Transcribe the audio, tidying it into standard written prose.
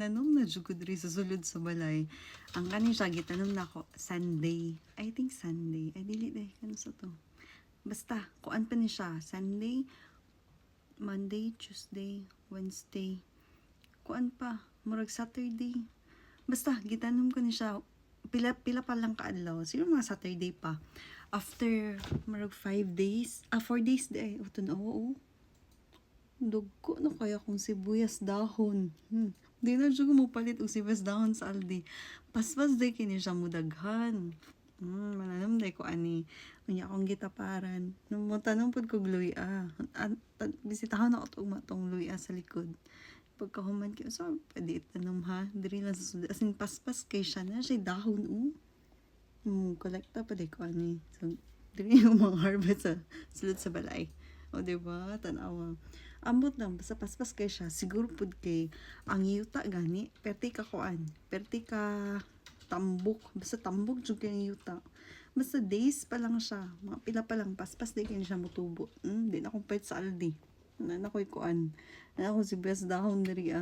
Tanong na jugod rin sa sulod sa balay. Ang kanin siya, gitanong na ako, Sunday. I think Sunday. Ay, dili day. Ano sa to? Basta, kuan pa ni siya. Sunday, Monday, Tuesday, Wednesday. Kuan pa. Murag Saturday. Basta, gitanong ko ni siya. Pila pa lang kaadlaw. Siguro mga Saturday pa. After, murag 5 days. 4 days day. Ito na, oo. Dugko na kaya kung sibuyas dahon. Di na siya palit og sibuyas dahon sa Aldi. Paspas day kini siya mudaghan. Mananam day ko ani. Unya akong gitaparan. Nung mo tanong pod kog luya. Bisitahan ako tong luya sa likod. Pagkahuman ko, so, pwede itanong ha. Diri lang sa sudad. As in, paspas kay siya na. Siya dahon, kolekta pa day ko ani. So, diri yung mga harvest sa sulod sa balay. O, diba? Tanawa. Ambot lang, basta paspas kay siya. Siguro pud kay ang yuta gani. Perti ka kuan. Perti ka tambok. Basta tambok jud kay yuta. Basta days pa lang siya. Mga pila pa lang. Paspas day kay siya mutubo. Di na akong pwede sa Aldi. Na ko'y kuan. Na ako si best dahon diri